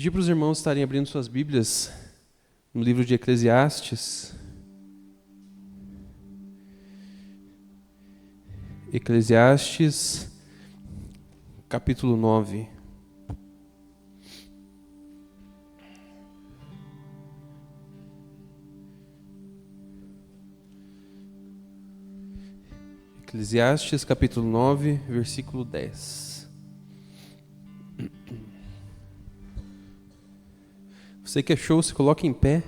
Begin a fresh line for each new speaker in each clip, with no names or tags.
Pedir para os irmãos estarem abrindo suas Bíblias no livro de Eclesiastes. Eclesiastes, capítulo 9. Eclesiastes, capítulo 9, versículo 10. Você que achou, se coloque em pé.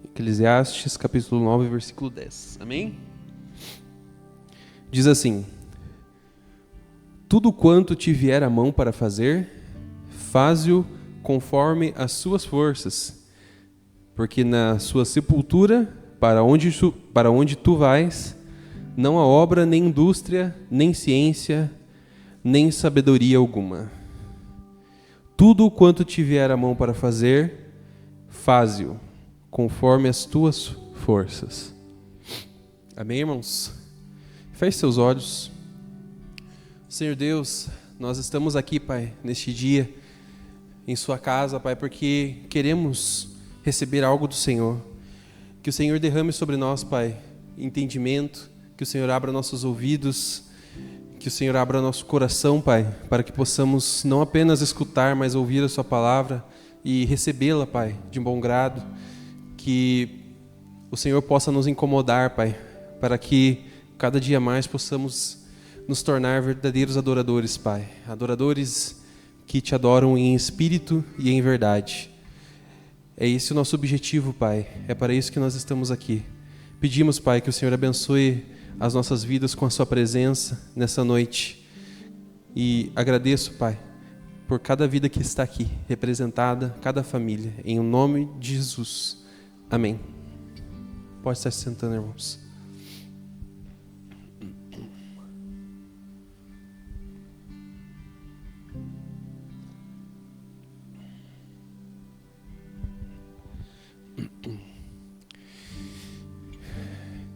Eclesiastes, capítulo 9, versículo 10. Amém? Diz assim: tudo quanto te vier a mão para fazer, faze-o conforme as suas forças, porque na sua sepultura, para onde tu vais, não há obra, nem indústria, nem ciência, nem sabedoria alguma. Tudo quanto te vier a mão para fazer, faze-o conforme as tuas forças. Amém, irmãos? Feche seus olhos. Senhor Deus, nós estamos aqui, Pai, neste dia, em sua casa, Pai, porque queremos receber algo do Senhor. Que o Senhor derrame sobre nós, Pai, entendimento, que o Senhor abra nossos ouvidos, que o Senhor abra nosso coração, Pai, para que possamos não apenas escutar, mas ouvir a sua palavra e recebê-la, Pai, de bom grado. Que o Senhor possa nos incomodar, Pai, para que cada dia mais possamos nos tornar verdadeiros adoradores, Pai. Adoradores que te adoram em espírito e em verdade. É esse o nosso objetivo, Pai. É para isso que nós estamos aqui. Pedimos, Pai, que o Senhor abençoe as nossas vidas com a sua presença nessa noite. E agradeço, Pai, por cada vida que está aqui representada, cada família. Em nome de Jesus. Amém. Pode estar se sentando, irmãos.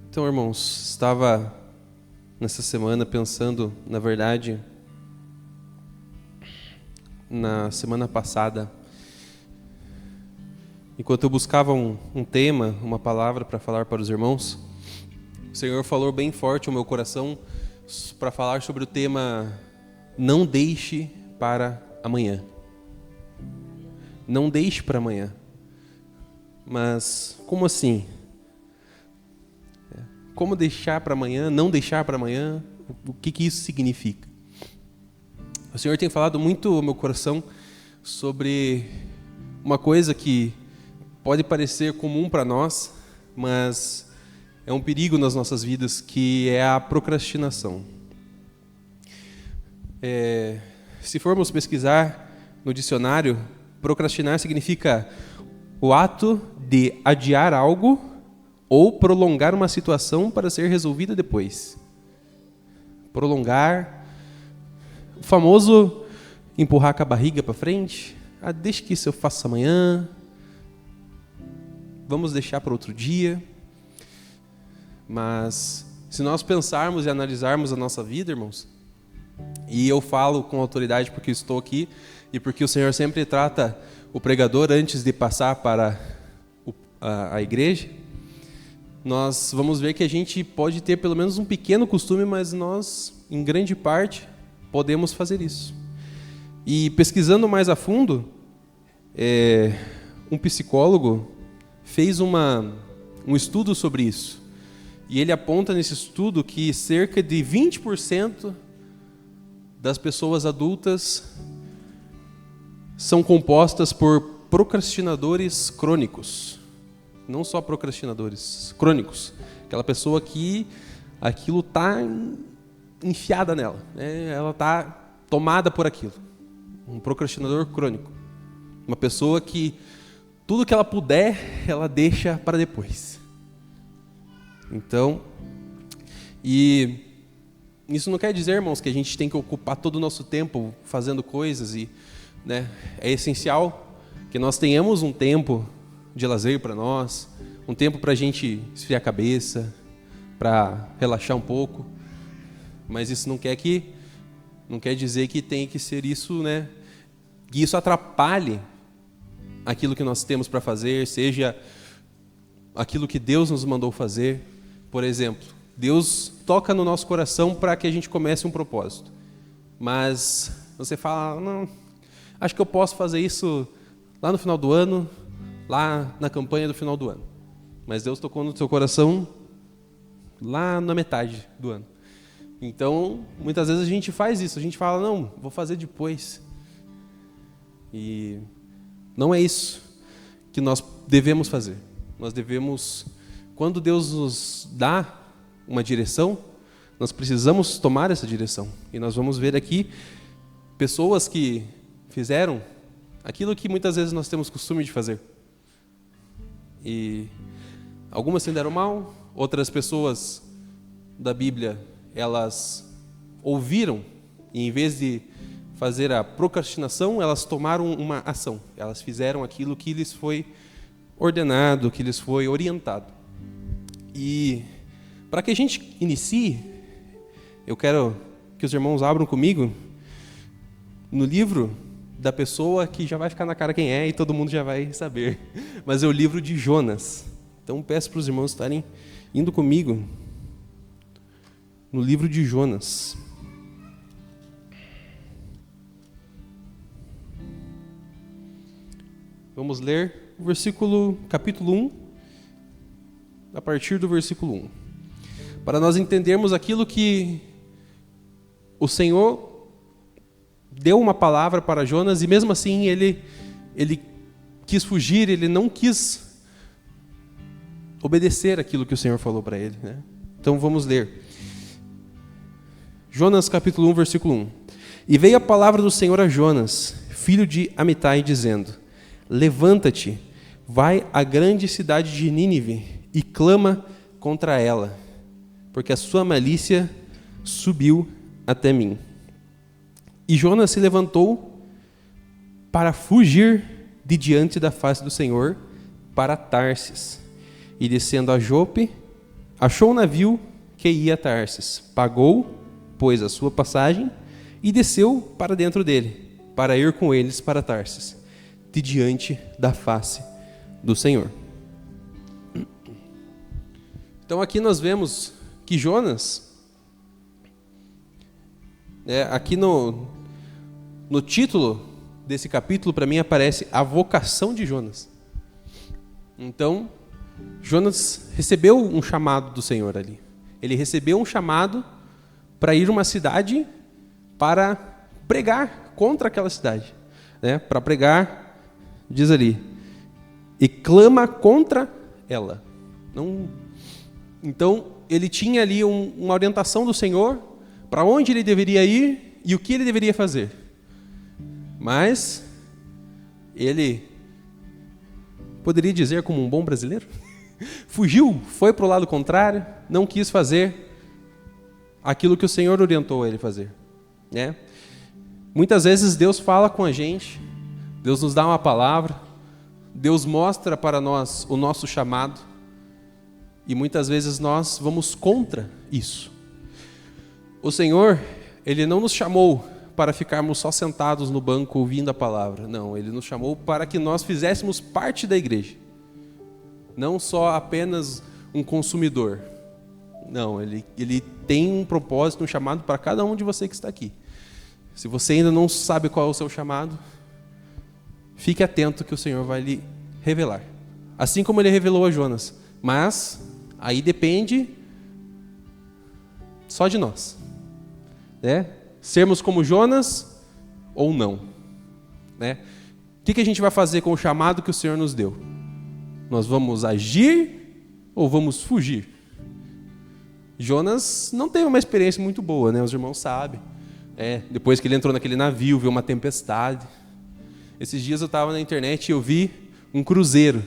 Então, irmãos, estava nessa semana pensando, na verdade, na semana passada, enquanto eu buscava um tema, uma palavra para falar para os irmãos, o Senhor falou bem forte ao meu coração para falar sobre o tema não deixe para amanhã. Não deixe para amanhã. Mas como assim? Como deixar para amanhã, não deixar para amanhã? O que isso significa? O Senhor tem falado muito ao meu coração sobre uma coisa que pode parecer comum para nós, mas é um perigo nas nossas vidas, que é a procrastinação. Se formos pesquisar no dicionário, procrastinar significa o ato de adiar algo ou prolongar uma situação para ser resolvida depois. Prolongar, o famoso empurrar com a barriga para frente. Deixa que isso eu faço amanhã. Vamos deixar para outro dia. Mas se nós pensarmos e analisarmos a nossa vida, irmãos, e eu falo com autoridade porque estou aqui e porque o Senhor sempre trata o pregador antes de passar para a igreja, nós vamos ver que a gente pode ter pelo menos um pequeno costume, mas nós, em grande parte, podemos fazer isso. E pesquisando mais a fundo, um psicólogo fez um estudo sobre isso. E ele aponta nesse estudo que cerca de 20% das pessoas adultas são compostas por procrastinadores crônicos. Não só procrastinadores, crônicos. Aquela pessoa que aquilo está enfiada nela, né? Ela está tomada por aquilo. Um procrastinador crônico. Uma pessoa que tudo que ela puder, ela deixa para depois. Então, e isso não quer dizer, irmãos, que a gente tem que ocupar todo o nosso tempo fazendo coisas, e, né, é essencial que nós tenhamos um tempo de lazer para nós, um tempo para a gente esfriar a cabeça, para relaxar um pouco. Mas isso não quer dizer que tem que ser isso, né? Que isso atrapalhe aquilo que nós temos para fazer, seja aquilo que Deus nos mandou fazer. Por exemplo, Deus toca no nosso coração para que a gente comece um propósito. Mas você fala, não, acho que eu posso fazer isso lá no final do ano, lá na campanha do final do ano. Mas Deus tocou no seu coração lá na metade do ano. Então, muitas vezes a gente faz isso, a gente fala, não, vou fazer depois. E não é isso que nós devemos fazer. Nós devemos, quando Deus nos dá uma direção, nós precisamos tomar essa direção. E nós vamos ver aqui pessoas que fizeram aquilo que muitas vezes nós temos costume de fazer. E algumas se deram mal, outras pessoas da Bíblia, elas ouviram e em vez de fazer a procrastinação, elas tomaram uma ação. Elas fizeram aquilo que lhes foi ordenado, que lhes foi orientado. E para que a gente inicie, eu quero que os irmãos abram comigo no livro da pessoa que já vai ficar na cara quem é e todo mundo já vai saber. Mas é o livro de Jonas. Então peço para os irmãos estarem indo comigo no livro de Jonas. Vamos ler o capítulo 1, a partir do versículo 1. Para nós entendermos aquilo que o Senhor deu uma palavra para Jonas e mesmo assim ele quis fugir, ele não quis obedecer aquilo que o Senhor falou para ele, né? Então vamos ler. Jonas capítulo 1, versículo 1. E veio a palavra do Senhor a Jonas, filho de Amitai, dizendo: Levanta-te, vai à grande cidade de Nínive e clama contra ela, porque a sua malícia subiu até mim. E Jonas se levantou para fugir de diante da face do Senhor para Tarsis. E descendo a Jope, achou um navio que ia a Tarsis. Pagou, pois, a sua passagem e desceu para dentro dele, para ir com eles para Tarsis, de diante da face do Senhor. Então aqui nós vemos que Jonas, aqui no título desse capítulo, para mim aparece a vocação de Jonas. Então, Jonas recebeu um chamado do Senhor ali. Ele recebeu um chamado para ir a uma cidade para pregar contra aquela cidade. Para pregar, diz ali, e clama contra ela. Então, ele tinha ali uma orientação do Senhor para onde ele deveria ir e o que ele deveria fazer. Mas ele, poderia dizer como um bom brasileiro, fugiu, foi para o lado contrário, não quis fazer aquilo que o Senhor orientou ele a fazer. Muitas vezes Deus fala com a gente, Deus nos dá uma palavra, Deus mostra para nós o nosso chamado, e muitas vezes nós vamos contra isso. O Senhor, Ele não nos chamou para ficarmos só sentados no banco ouvindo a palavra. Não, Ele nos chamou para que nós fizéssemos parte da igreja. Não só apenas um consumidor. Não, Ele tem um propósito, um chamado para cada um de vocês que está aqui. Se você ainda não sabe qual é o seu chamado, fique atento que o Senhor vai lhe revelar. Assim como Ele revelou a Jonas. Mas aí depende só de nós. Sermos como Jonas ou não. O que a gente vai fazer com o chamado que o Senhor nos deu? Nós vamos agir ou vamos fugir? Jonas não teve uma experiência muito boa, os irmãos sabem. Depois que ele entrou naquele navio, viu uma tempestade. Esses dias eu estava na internet e eu vi um cruzeiro.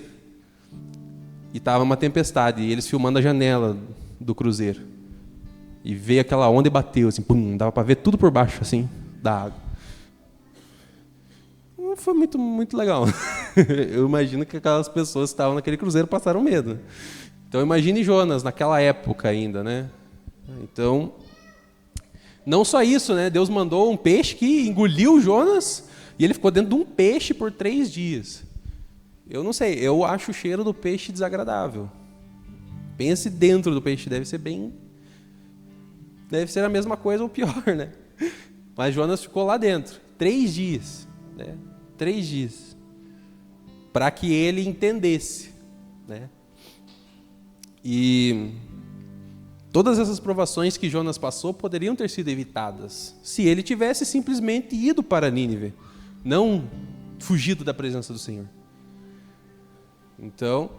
E estava uma tempestade, e eles filmando a janela do cruzeiro. E veio aquela onda e bateu, assim, pum, dava para ver tudo por baixo, assim, da água. Não foi muito, muito legal. Eu imagino que aquelas pessoas que estavam naquele cruzeiro passaram medo. Então imagine Jonas naquela época ainda, né? Então, não só isso, né? Deus mandou um peixe que engoliu Jonas e ele ficou dentro de um peixe por 3 dias. Eu não sei, eu acho o cheiro do peixe desagradável. Pense dentro do peixe, deve ser a mesma coisa ou pior, né? Mas Jonas ficou lá dentro, 3 dias, né? 3 dias, para que ele entendesse, né? E todas essas provações que Jonas passou poderiam ter sido evitadas se ele tivesse simplesmente ido para Nínive, não fugido da presença do Senhor. Então,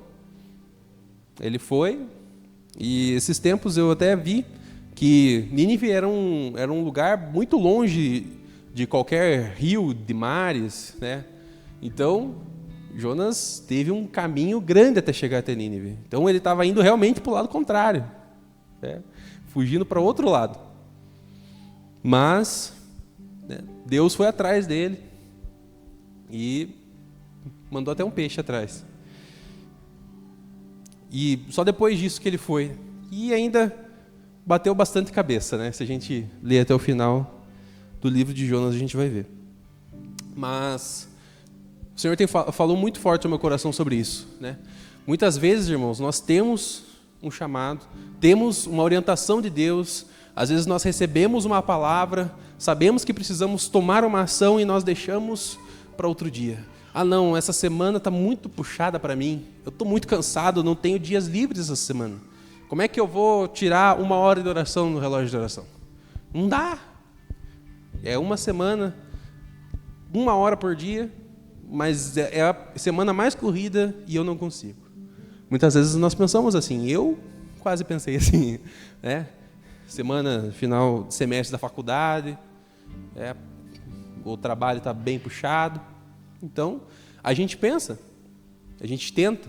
ele foi, e esses tempos eu até vi que Nínive era um lugar muito longe de qualquer rio, de mares, né? Então, Jonas teve um caminho grande até chegar até Nínive. Então, ele estava indo realmente para o lado contrário, né? Fugindo para o outro lado. Mas, né, Deus foi atrás dele e mandou até um peixe atrás. E só depois disso que ele foi. E ainda bateu bastante cabeça, né? Se a gente ler até o final do livro de Jonas, a gente vai ver. Mas o Senhor falou muito forte no meu coração sobre isso, né? Muitas vezes, irmãos, nós temos um chamado, temos uma orientação de Deus, às vezes nós recebemos uma palavra, sabemos que precisamos tomar uma ação e nós deixamos para outro dia. Ah, não, essa semana está muito puxada para mim, eu estou muito cansado, não tenho dias livres essa semana. Como é que eu vou tirar 1 hora de oração no relógio de oração? Não dá. É uma semana, 1 hora por dia, mas é a semana mais corrida e eu não consigo. Muitas vezes nós pensamos assim, eu quase pensei assim, né? Semana, final de semestre da faculdade, o trabalho está bem puxado. Então, a gente pensa, a gente tenta.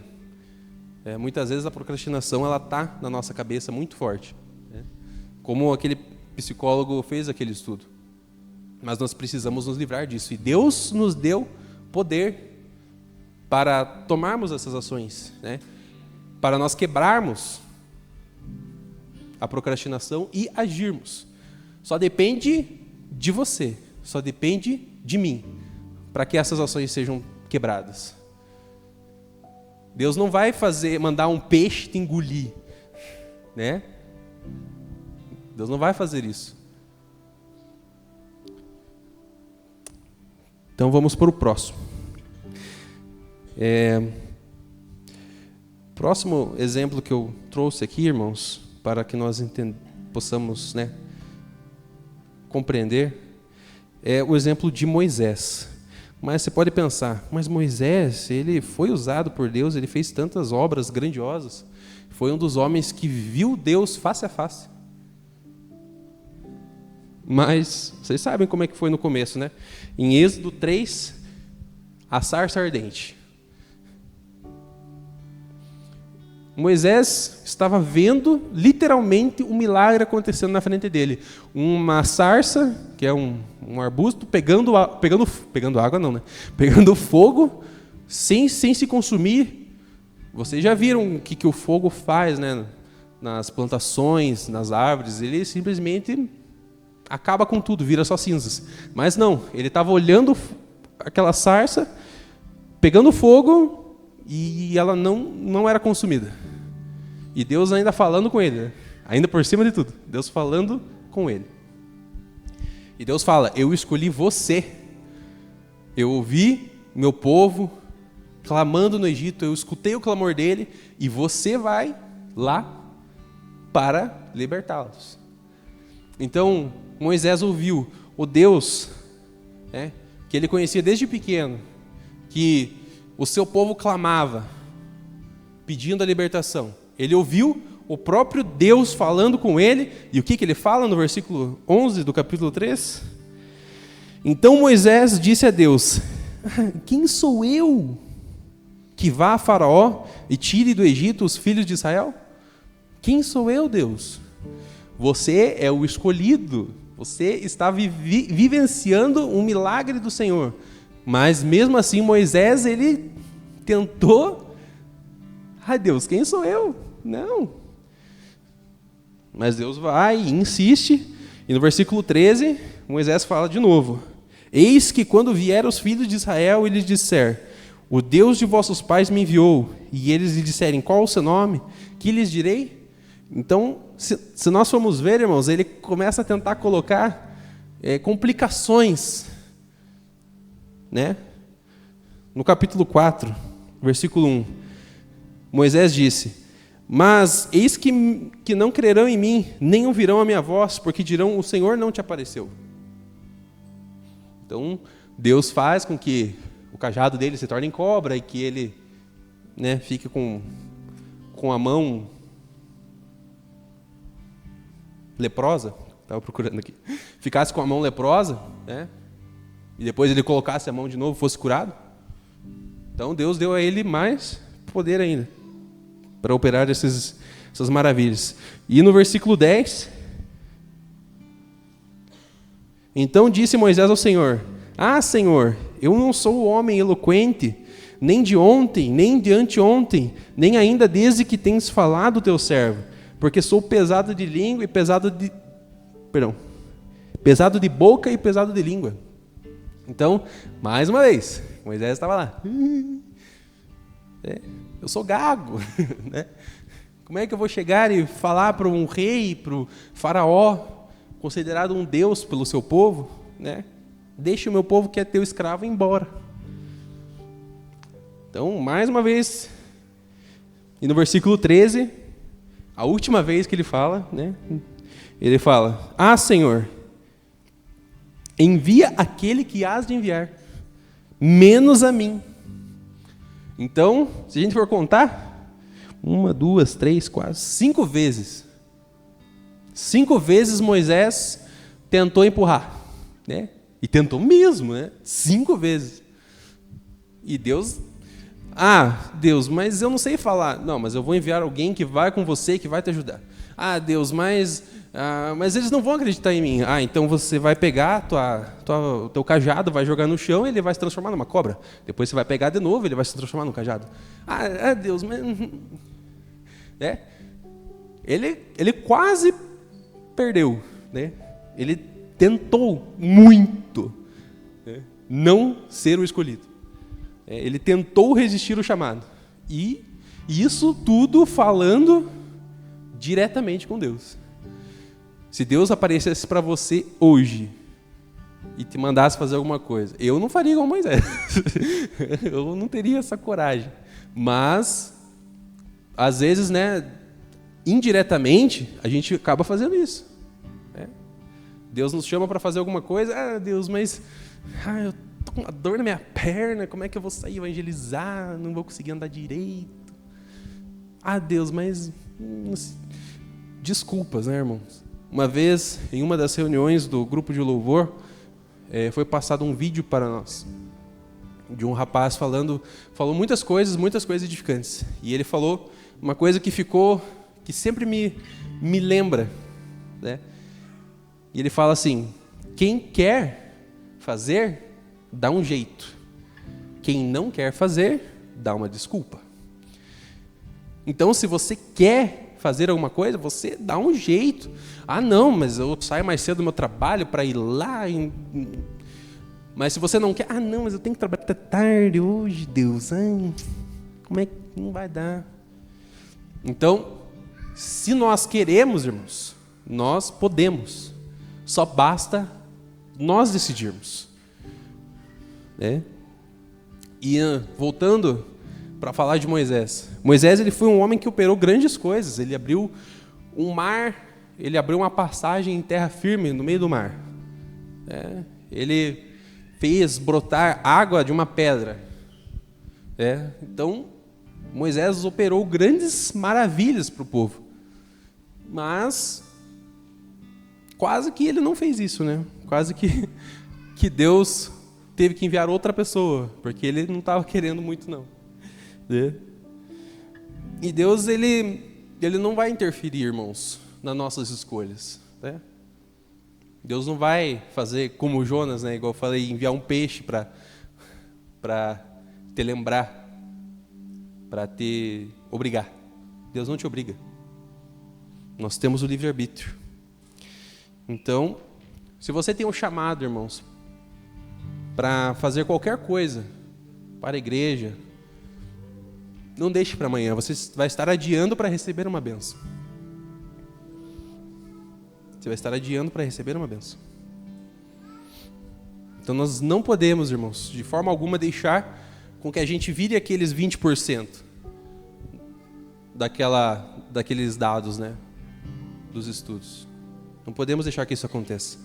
Muitas vezes a procrastinação ela está na nossa cabeça muito forte, né? Como aquele psicólogo fez aquele estudo. Mas nós precisamos nos livrar disso. E Deus nos deu poder para tomarmos essas ações, né? Para nós quebrarmos a procrastinação e agirmos. Só depende de você, só depende de mim, para que essas ações sejam quebradas. Deus não vai mandar um peixe te engolir, né? Deus não vai fazer isso. Então vamos para o próximo. Próximo exemplo que eu trouxe aqui, irmãos, para que nós possamos, né, compreender, é o exemplo de Moisés. Mas você pode pensar, mas Moisés, ele foi usado por Deus, ele fez tantas obras grandiosas, foi um dos homens que viu Deus face a face. Mas vocês sabem como é que foi no começo, né? Em Êxodo 3, a sarça ardente. Moisés estava vendo literalmente um milagre acontecendo na frente dele. Uma sarça, que é um arbusto, pegando água não, né? Pegando fogo, sem se consumir. Vocês já viram o que o fogo faz, né? Nas plantações, nas árvores. Ele simplesmente acaba com tudo, vira só cinzas. Mas não, ele estava olhando aquela sarça, pegando fogo, e ela não era consumida. E Deus ainda falando com ele, né? Ainda por cima de tudo, Deus falando com ele. E Deus fala, eu escolhi você. Eu ouvi meu povo clamando no Egito, eu escutei o clamor dele, e você vai lá para libertá-los. Então, Moisés ouviu o Deus, né, que ele conhecia desde pequeno, que o seu povo clamava, pedindo a libertação. Ele ouviu o próprio Deus falando com ele, e o que ele fala no versículo 11 do capítulo 3? Então Moisés disse a Deus, quem sou eu que vá a Faraó e tire do Egito os filhos de Israel? Quem sou eu, Deus? Você é o escolhido, você está vivenciando um milagre do Senhor. Mas mesmo assim Moisés, ele tentou, Deus, quem sou eu? Não. Mas Deus vai e insiste, e no versículo 13, Moisés fala de novo: eis que quando vieram os filhos de Israel e lhes disser, o Deus de vossos pais me enviou, e eles lhe disserem, qual o seu nome? Que lhes direi? Então, se nós formos ver, irmãos, ele começa a tentar colocar complicações, né? No capítulo 4, versículo 1, Moisés disse, mas eis que não crerão em mim, nem ouvirão a minha voz, porque dirão, o Senhor não te apareceu. Então, Deus faz com que o cajado dele se torne em cobra e que ele, né, fique com a mão leprosa, estava procurando aqui, ficasse com a mão leprosa, né, e depois ele colocasse a mão de novo, fosse curado. Então, Deus deu a ele mais poder ainda para operar essas maravilhas. E no versículo 10, então disse Moisés ao Senhor, Senhor, eu não sou homem eloquente, nem de ontem, nem de anteontem, nem ainda desde que tens falado teu servo, porque sou pesado de língua e pesado de boca e pesado de língua. Então, mais uma vez, Moisés estava lá. Eu sou gago, né? Como é que eu vou chegar e falar para um rei, para o faraó, considerado um deus pelo seu povo, né? Deixe o meu povo que é teu escravo embora. Então, mais uma vez, e no versículo 13, a última vez que ele fala, né? Ele fala, Senhor, envia aquele que hás de enviar, menos a mim. Então, se a gente for contar, 1, 2, 3, 4, 5 vezes. 5 vezes Moisés tentou empurrar, né? E tentou mesmo, né? 5 vezes. E Deus, Deus, mas eu não sei falar. Não, mas eu vou enviar alguém que vai com você, que vai te ajudar. Deus, mas eles não vão acreditar em mim. Então você vai pegar o teu cajado, vai jogar no chão e ele vai se transformar numa cobra. Depois você vai pegar de novo, ele vai se transformar num cajado. Deus, mas... Ele quase perdeu, né? Ele tentou muito, né, não ser o escolhido. Ele tentou resistir ao chamado. E isso tudo falando diretamente com Deus. Se Deus aparecesse para você hoje e te mandasse fazer alguma coisa, eu não faria igual Moisés. Eu não teria essa coragem. Mas, às vezes, né, indiretamente, a gente acaba fazendo isso. Né? Deus nos chama para fazer alguma coisa. Deus, mas eu tô com uma dor na minha perna, como é que eu vou sair evangelizar? Não vou conseguir andar direito. Deus, mas... Desculpas, né, irmãos? Uma vez, em uma das reuniões do grupo de louvor, foi passado um vídeo para nós, de um rapaz falou muitas coisas edificantes. E ele falou uma coisa que sempre me lembra, né? E ele fala assim, quem quer fazer, dá um jeito. Quem não quer fazer, dá uma desculpa. Então, se você quer fazer alguma coisa, você dá um jeito. Não, mas eu saio mais cedo do meu trabalho para ir lá. Mas se você não quer, não, mas eu tenho que trabalhar até tarde hoje, Deus. Como é que não vai dar? Então, se nós queremos, irmãos, nós podemos. Só basta nós decidirmos. Né? E voltando para falar de Moisés. Moisés, ele foi um homem que operou grandes coisas. Ele abriu um mar, ele abriu uma passagem em terra firme no meio do mar. Ele fez brotar água de uma pedra. Então, Moisés operou grandes maravilhas para o povo. Mas, quase que ele não fez isso, né? Quase que Deus teve que enviar outra pessoa, porque ele não estava querendo muito, não. E Deus, ele não vai interferir, irmãos, nas nossas escolhas. Né? Deus não vai fazer como Jonas, né, igual eu falei, enviar um peixe para para te lembrar, para te obrigar. Deus não te obriga. Nós temos o livre-arbítrio. Então, se você tem um chamado, irmãos, para fazer qualquer coisa para a igreja, não deixe para amanhã. Você vai estar adiando para receber uma bênção. Você vai estar adiando para receber uma bênção. Então nós não podemos, irmãos, de forma alguma deixar com que a gente vire aqueles 20% daqueles dados, né, dos estudos. Não podemos deixar que isso aconteça.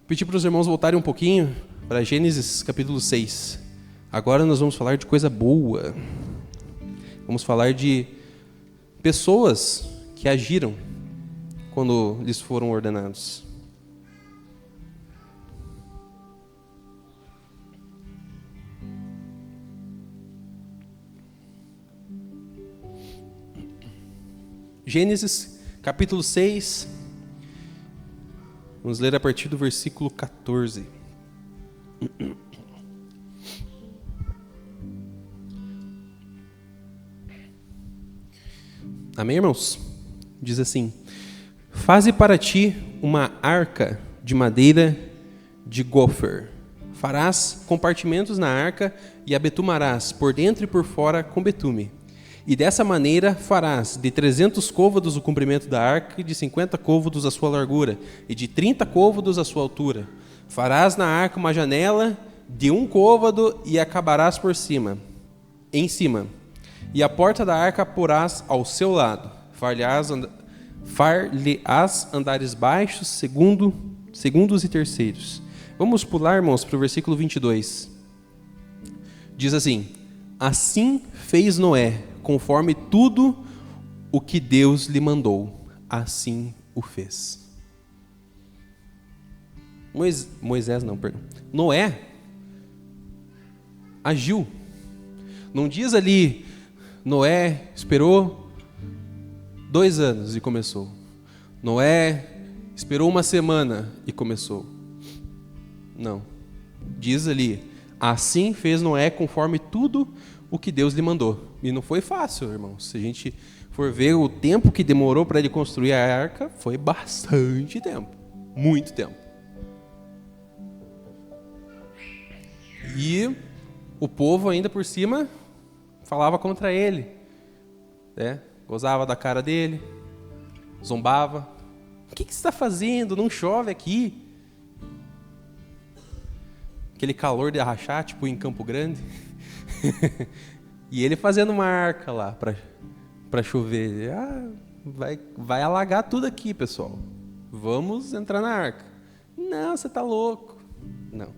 Pedir para os irmãos voltarem um pouquinho para Gênesis capítulo 6. Agora nós vamos falar de coisa boa. Vamos falar de pessoas que agiram quando lhes foram ordenados. Gênesis capítulo 6, vamos ler a partir do versículo 14. Amém, irmãos? Diz assim: faze para ti uma arca de madeira de gofer. Farás compartimentos na arca e a betumarás por dentro e por fora com betume. E dessa maneira farás de 300 côvados o comprimento da arca e de 50 côvados a sua largura e de 30 côvados a sua altura. Farás na arca uma janela de 1 côvado e acabarás por cima, em cima. E a porta da arca porás ao seu lado. Far-lhe-ás andares baixos, segundos e terceiros. Vamos pular, irmãos, para o versículo 22. Diz assim: assim fez Noé, conforme tudo o que Deus lhe mandou, assim o fez. Noé agiu. Não diz ali, Noé esperou 2 anos e começou. Noé esperou 1 semana e começou. Não. Diz ali, assim fez Noé conforme tudo o que Deus lhe mandou. E não foi fácil, irmãos. Se a gente for ver o tempo que demorou para ele construir a arca, foi bastante tempo. Muito tempo. E o povo ainda por cima falava contra ele, né? Gozava da cara dele, zombava. O que você está fazendo? Não chove aqui. Aquele calor de arrachar, tipo em Campo Grande. E ele fazendo uma arca lá para chover. Vai alagar tudo aqui, pessoal. Vamos entrar na arca. Não, você está louco. Não.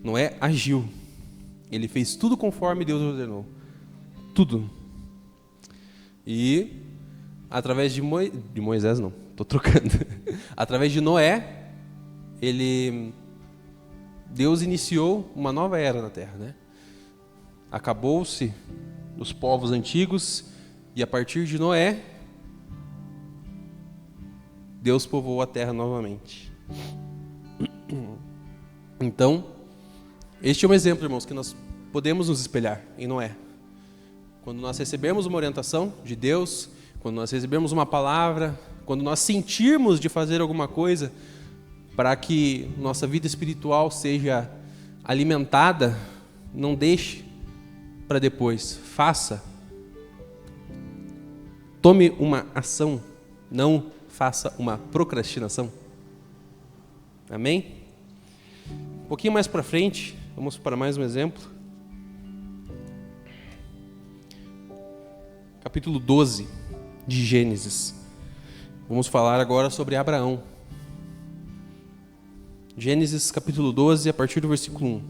Noé agiu. Ele fez tudo conforme Deus ordenou. Tudo. E através de Moisés, não, estou trocando. Através de Noé, Deus iniciou uma nova era na terra, né? Acabou-se os povos antigos e a partir de Noé, Deus povoou a terra novamente. Então, este é um exemplo, irmãos, que nós podemos nos espelhar em Noé. Quando nós recebemos uma orientação de Deus, quando nós recebemos uma palavra, quando nós sentirmos de fazer alguma coisa para que nossa vida espiritual seja alimentada, não deixe para depois, faça. Tome uma ação, não faça uma procrastinação. Amém? Um pouquinho mais para frente, vamos para mais um exemplo. Capítulo 12 de Gênesis. Vamos falar agora sobre Abraão. Gênesis capítulo 12, a partir do versículo 1.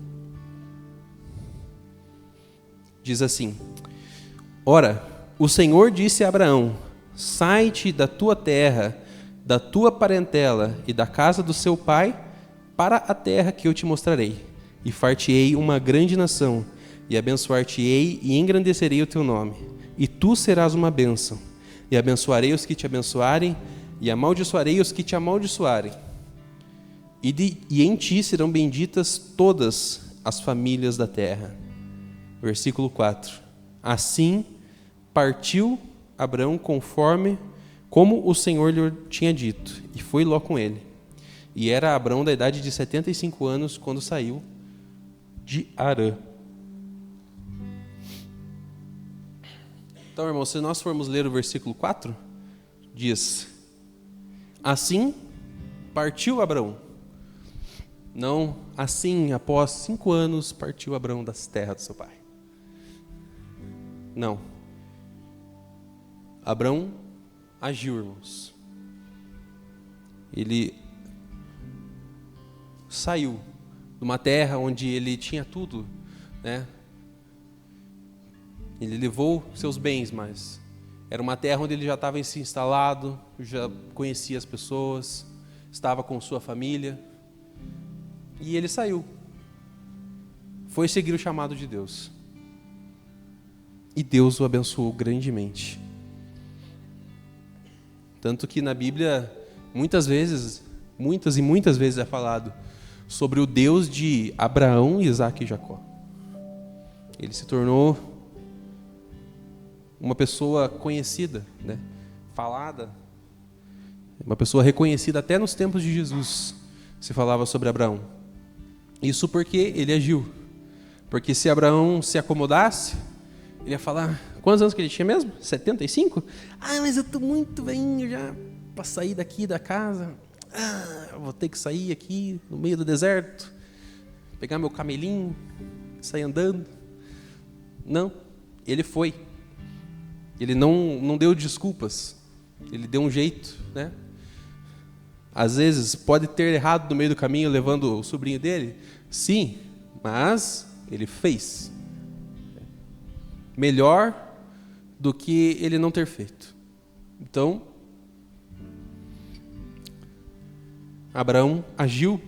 Diz assim: ora, o Senhor disse a Abraão: sai-te da tua terra, da tua parentela e da casa do seu pai, para a terra que eu te mostrarei, e far-te-ei uma grande nação, e abençoar-te-ei e engrandecerei o teu nome, e tu serás uma bênção, e abençoarei os que te abençoarem, e amaldiçoarei os que te amaldiçoarem. E em ti serão benditas todas as famílias da terra. Versículo 4. Assim partiu Abrão conforme como o Senhor lhe tinha dito, e foi Ló com ele. E era Abrão da idade de 75 anos quando saiu de Harã. Então, irmãos, se nós formos ler o versículo 4, diz: assim partiu Abrão. Não, assim, após 5 anos, partiu Abrão das terras do seu pai. Não. Abrão agiu, irmãos. Ele saiu de uma terra onde ele tinha tudo, né? Ele levou seus bens, mas era uma terra onde ele já estava se instalado, já conhecia as pessoas, estava com sua família. E ele saiu. Foi seguir o chamado de Deus. E Deus o abençoou grandemente. Tanto que na Bíblia, muitas e muitas vezes é falado sobre o Deus de Abraão, Isaque e Jacó. Ele se tornou uma pessoa conhecida, né? Falada, uma pessoa reconhecida até nos tempos de Jesus, se falava sobre Abraão. Isso porque ele agiu. Porque se Abraão se acomodasse, ele ia falar, quantos anos que ele tinha mesmo? 75? Ah, mas eu estou muito velhinho já para sair daqui da casa. Vou ter que sair aqui no meio do deserto, pegar meu camelinho, sair andando. Não, ele foi. Ele não deu desculpas. Ele deu um jeito, né? Às vezes pode ter errado no meio do caminho levando o sobrinho dele. Sim, mas ele fez. Melhor do que ele não ter feito. Então, Abraão agiu.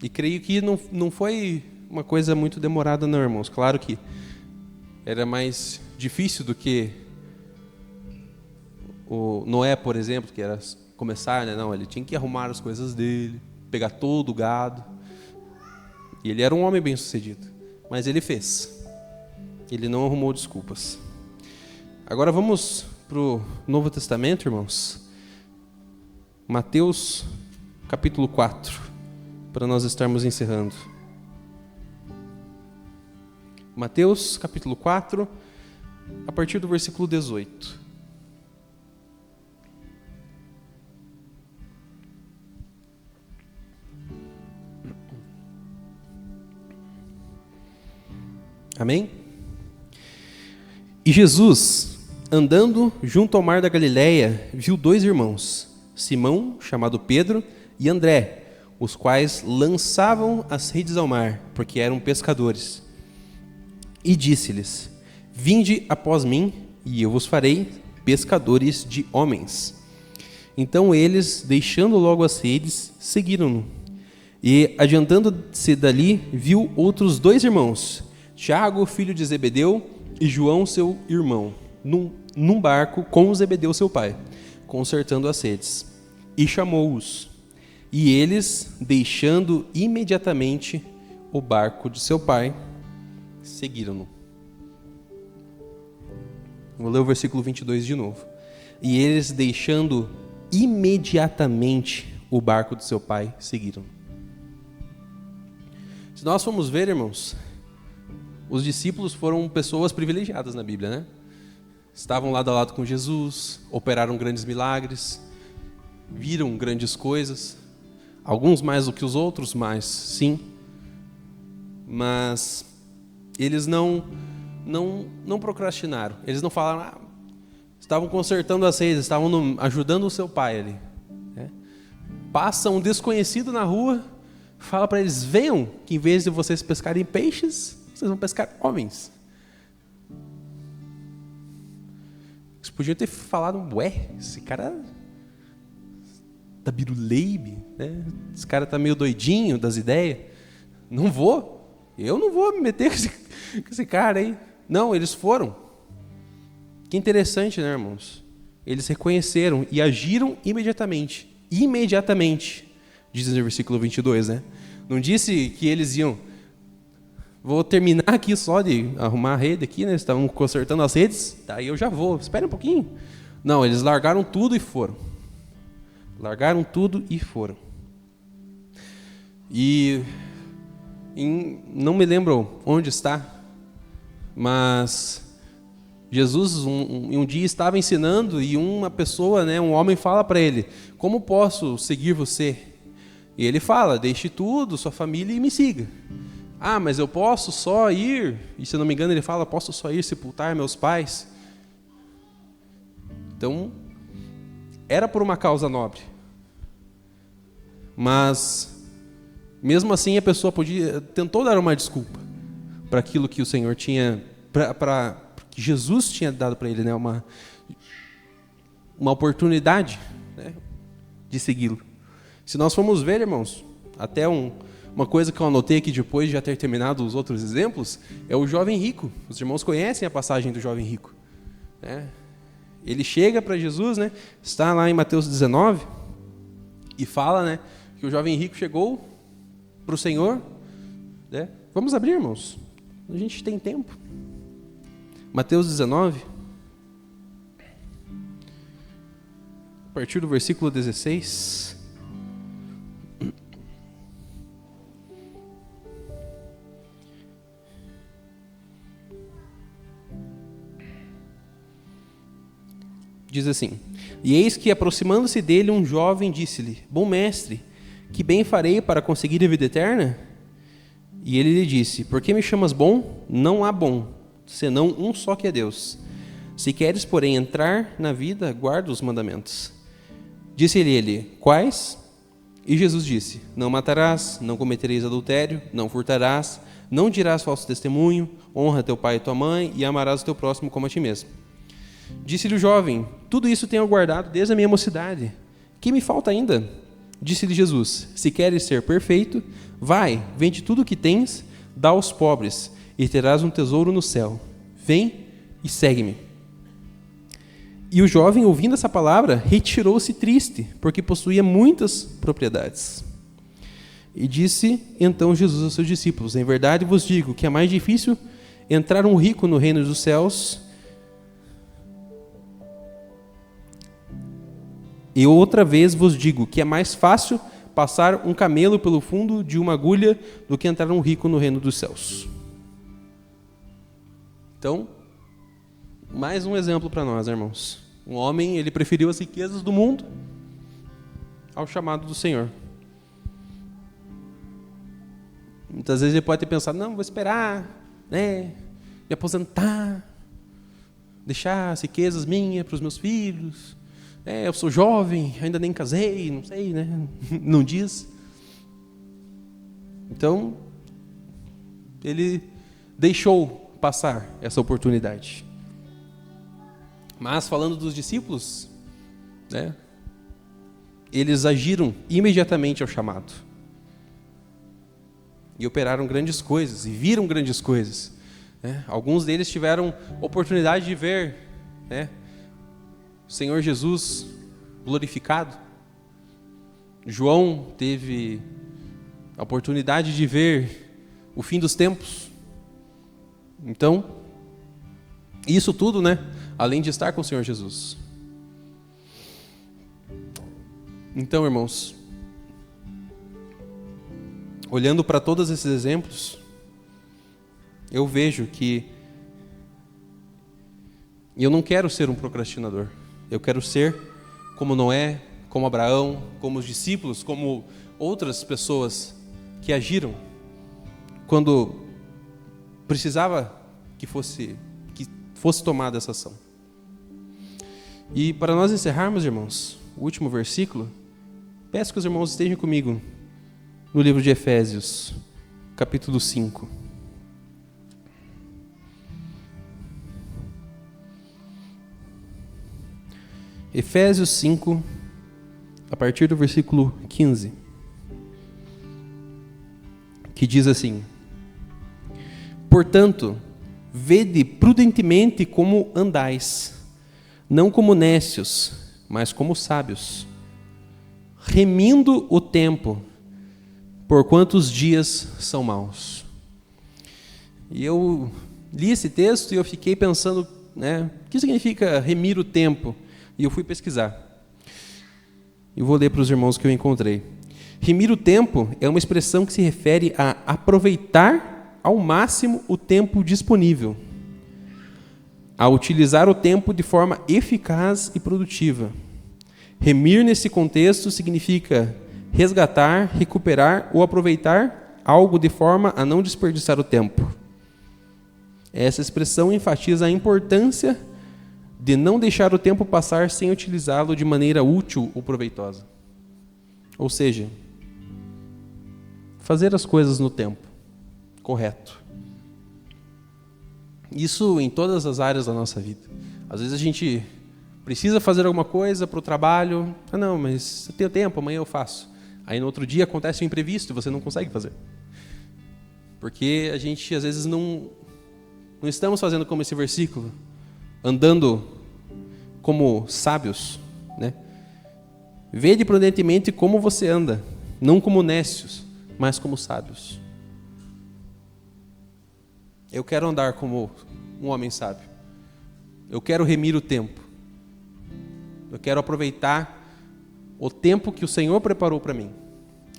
E creio que não foi uma coisa muito demorada, não, irmãos. Claro que era mais difícil do que o Noé, por exemplo, que era começar, né? Não, ele tinha que arrumar as coisas dele, pegar todo o gado. E ele era um homem bem-sucedido, mas ele fez. Ele não arrumou desculpas. Agora vamos para o Novo Testamento, irmãos. Mateus, capítulo 4, para nós estarmos encerrando. Mateus, capítulo 4, a partir do versículo 18. Amém? E Jesus, andando junto ao mar da Galileia, viu 2 irmãos, Simão, chamado Pedro, e André, os quais lançavam as redes ao mar, porque eram pescadores. E disse-lhes: vinde após mim, e eu vos farei pescadores de homens. Então eles, deixando logo as redes, seguiram-no. E, adiantando-se dali, viu outros 2 irmãos, Tiago, filho de Zebedeu, e João, seu irmão, num barco com Zebedeu, seu pai, consertando as redes. E chamou-os. E eles, deixando imediatamente o barco de seu pai, seguiram-no. Vou ler o versículo 22 de novo. E eles, deixando imediatamente o barco de seu pai, seguiram-no. Se nós formos ver, irmãos, os discípulos foram pessoas privilegiadas na Bíblia, né? Estavam lado a lado com Jesus, operaram grandes milagres, viram grandes coisas, alguns mais do que os outros, mas sim. Mas eles não procrastinaram. Eles não falaram, estavam consertando as redes, estavam ajudando o seu pai ali. Né? Passa um desconhecido na rua, fala para eles, venham, que em vez de vocês pescarem peixes, vocês vão pescar homens. Eles podiam ter falado, esse cara tá biruleibe, né? Esse cara tá meio doidinho das ideias. Eu não vou me meter com esse cara aí. Não, eles foram. Que interessante, né, irmãos? Eles reconheceram e agiram imediatamente. Imediatamente, diz no versículo 22, né? Não disse que eles iam Vou terminar aqui só de arrumar a rede aqui, né? Estavam consertando as redes, daí eu já vou. Espera um pouquinho. Não, eles largaram tudo e foram. Largaram tudo e foram. E não me lembro onde está, mas Jesus um dia estava ensinando e uma pessoa, né, um homem fala para ele: como posso seguir você? E ele fala: deixe tudo, sua família e me siga. Ah, mas eu posso só ir, e se não me engano ele fala: posso só ir sepultar meus pais? Então, era por uma causa nobre. Mas, mesmo assim, a pessoa tentou dar uma desculpa para aquilo que o Senhor tinha, que Jesus tinha dado para ele, né? Uma oportunidade, né, de segui-lo. Se nós formos ver, irmãos, até uma coisa que eu anotei aqui depois de já ter terminado os outros exemplos, é o jovem rico. Os irmãos conhecem a passagem do jovem rico, né? Ele chega para Jesus, né? Está lá em Mateus 19, e fala, né, que o jovem rico chegou para o Senhor, né? Vamos abrir, irmãos, a gente tem tempo. Mateus 19, a partir do versículo 16. Diz assim: e eis que, aproximando-se dele, um jovem disse-lhe: bom mestre, que bem farei para conseguir a vida eterna? E ele lhe disse: por que me chamas bom? Não há bom, senão um só, que é Deus. Se queres, porém, entrar na vida, guarda os mandamentos. Disse-lhe ele: quais? E Jesus disse: não matarás, não cometereis adultério, não furtarás, não dirás falso testemunho, honra teu pai e tua mãe, e amarás o teu próximo como a ti mesmo. Disse-lhe o jovem: tudo isso tenho guardado desde a minha mocidade. Que me falta ainda? Disse-lhe Jesus: se queres ser perfeito, vai, vende tudo o que tens, dá aos pobres, e terás um tesouro no céu. Vem e segue-me. E o jovem, ouvindo essa palavra, retirou-se triste, porque possuía muitas propriedades. E disse então Jesus aos seus discípulos: em verdade vos digo que é mais difícil entrar um rico no reino dos céus. E outra vez vos digo que é mais fácil passar um camelo pelo fundo de uma agulha do que entrar um rico no reino dos céus. Então, mais um exemplo para nós, irmãos. Um homem, ele preferiu as riquezas do mundo ao chamado do Senhor. Muitas vezes ele pode ter pensado: não, vou esperar, né, me aposentar, deixar as riquezas minhas para os meus filhos. Eu sou jovem, ainda nem casei, não sei, né? Não diz. Então, ele deixou passar essa oportunidade. Mas, falando dos discípulos, né, eles agiram imediatamente ao chamado. E operaram grandes coisas, e viram grandes coisas, né? Alguns deles tiveram oportunidade de ver, né, o Senhor Jesus glorificado. João teve a oportunidade de ver o fim dos tempos. Então, isso tudo, né, além de estar com o Senhor Jesus. Então, irmãos, olhando para todos esses exemplos, eu vejo que eu não quero ser um procrastinador. Eu quero ser como Noé, como Abraão, como os discípulos, como outras pessoas que agiram quando precisava que fosse tomada essa ação. E para nós encerrarmos, irmãos, o último versículo, peço que os irmãos estejam comigo no livro de Efésios, capítulo 5. Efésios 5, a partir do versículo 15, que diz assim: portanto, vede prudentemente como andais, não como nécios, mas como sábios, remindo o tempo, porquanto os dias são maus. E eu li esse texto e eu fiquei pensando, né, o que significa remir o tempo? E eu fui pesquisar. E vou ler para os irmãos que eu encontrei. Remir o tempo é uma expressão que se refere a aproveitar ao máximo o tempo disponível, a utilizar o tempo de forma eficaz e produtiva. Remir, nesse contexto, significa resgatar, recuperar ou aproveitar algo de forma a não desperdiçar o tempo. Essa expressão enfatiza a importância de não deixar o tempo passar sem utilizá-lo de maneira útil ou proveitosa. Ou seja, fazer as coisas no tempo correto. Isso em todas as áreas da nossa vida. Às vezes a gente precisa fazer alguma coisa para o trabalho. Ah, não, mas eu tenho tempo, amanhã eu faço. Aí no outro dia acontece um imprevisto e você não consegue fazer. Porque a gente às vezes não estamos fazendo como esse versículo, andando como sábios, né? Vede prudentemente como você anda, não como nécios, mas como sábios. Eu quero andar como um homem sábio. Eu quero remir o tempo. Eu quero aproveitar o tempo que o Senhor preparou para mim.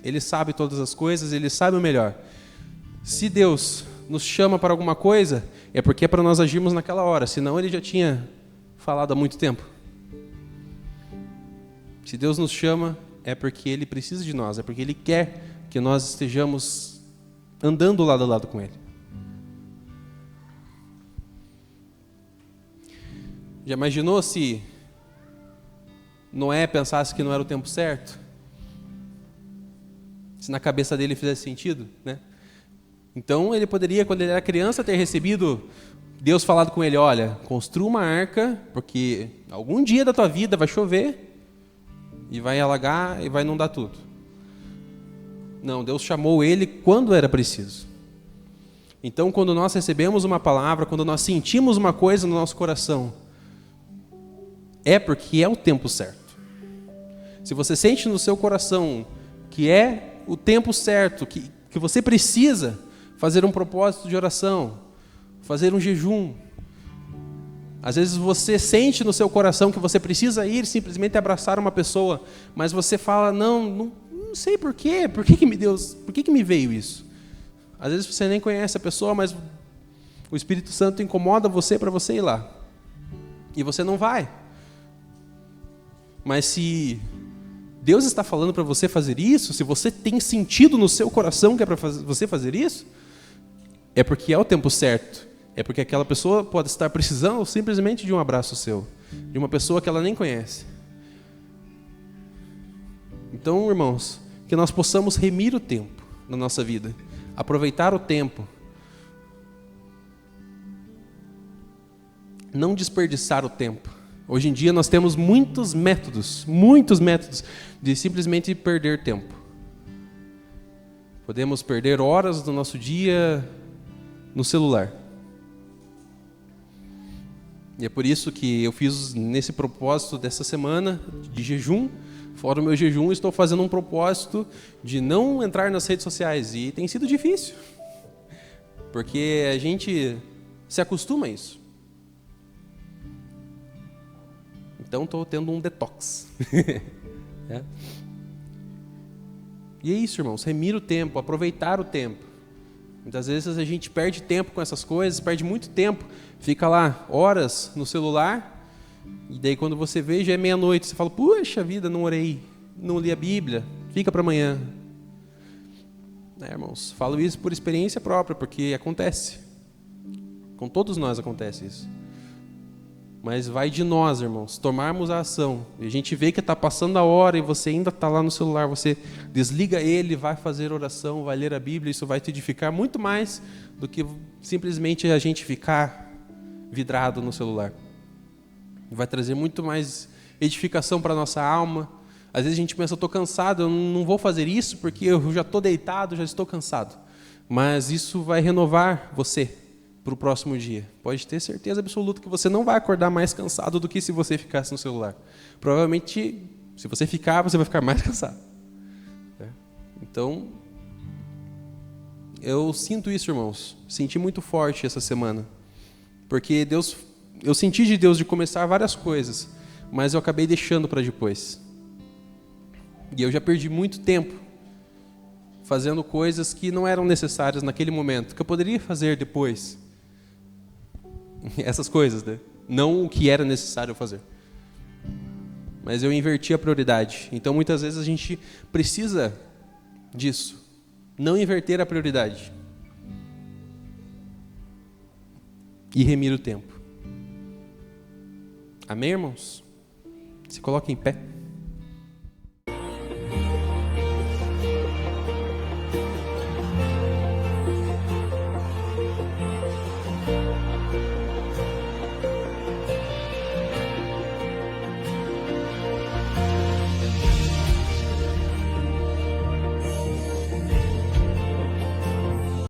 Ele sabe todas as coisas, Ele sabe o melhor. Se Deus nos chama para alguma coisa, é porque é para nós agirmos naquela hora, senão Ele já tinha falado há muito tempo. Se Deus nos chama, é porque Ele precisa de nós, é porque Ele quer que nós estejamos andando lado a lado com Ele. Já imaginou se Noé pensasse que não era o tempo certo? Se na cabeça dele fizesse sentido, né? Então ele poderia, quando ele era criança, ter recebido Deus falado com ele, olha, construa uma arca, porque algum dia da tua vida vai chover e vai alagar e vai inundar tudo. Não, Deus chamou ele quando era preciso. Então, quando nós recebemos uma palavra, quando nós sentimos uma coisa no nosso coração, é porque é o tempo certo. Se você sente no seu coração que é o tempo certo, que você precisa fazer um propósito de oração, fazer um jejum. Às vezes você sente no seu coração que você precisa ir simplesmente abraçar uma pessoa, mas você fala, não sei por quê, por que me veio isso? Às vezes você nem conhece a pessoa, mas o Espírito Santo incomoda você para você ir lá. E você não vai. Mas se Deus está falando para você fazer isso, se você tem sentido no seu coração que é para você fazer isso, é porque é o tempo certo. É porque aquela pessoa pode estar precisando simplesmente de um abraço seu, de uma pessoa que ela nem conhece. Então, irmãos, que nós possamos remir o tempo na nossa vida, aproveitar o tempo, não desperdiçar o tempo. Hoje em dia nós temos muitos métodos de simplesmente perder tempo. Podemos perder horas do nosso dia no celular. E é por isso que eu fiz nesse propósito dessa semana de jejum, fora o meu jejum, estou fazendo um propósito de não entrar nas redes sociais. E tem sido difícil, porque a gente se acostuma a isso. Então estou tendo um detox. É. E é isso, irmãos, remir o tempo, aproveitar o tempo. Muitas vezes a gente perde tempo com essas coisas, perde muito tempo, fica lá horas no celular, e daí quando você vê já é meia-noite, você fala, puxa vida, não orei, não li a Bíblia, fica para amanhã. Irmãos, falo isso por experiência própria, porque acontece. Com todos nós acontece isso. Mas vai de nós, irmãos, tomarmos a ação. E a gente vê que está passando a hora e você ainda está lá no celular, você desliga ele, vai fazer oração, vai ler a Bíblia, isso vai te edificar muito mais do que simplesmente a gente ficar vidrado no celular. Vai trazer muito mais edificação para a nossa alma. Às vezes a gente pensa, eu estou cansado, eu não vou fazer isso porque eu já estou deitado, já estou cansado. Mas isso vai renovar você para o próximo dia. Pode ter certeza absoluta que você não vai acordar mais cansado do que se você ficasse no celular. Provavelmente, se você ficar, você vai ficar mais cansado. Então, eu sinto isso, irmãos. Senti muito forte essa semana. Porque eu senti de Deus de começar várias coisas, mas eu acabei deixando para depois. E eu já perdi muito tempo fazendo coisas que não eram necessárias naquele momento, que eu poderia fazer depois. Essas coisas, né? Não o que era necessário fazer. Mas eu inverti a prioridade. Então, muitas vezes a gente precisa disso. Não inverter a prioridade. E remir o tempo. Amém, irmãos? Se coloquem em pé.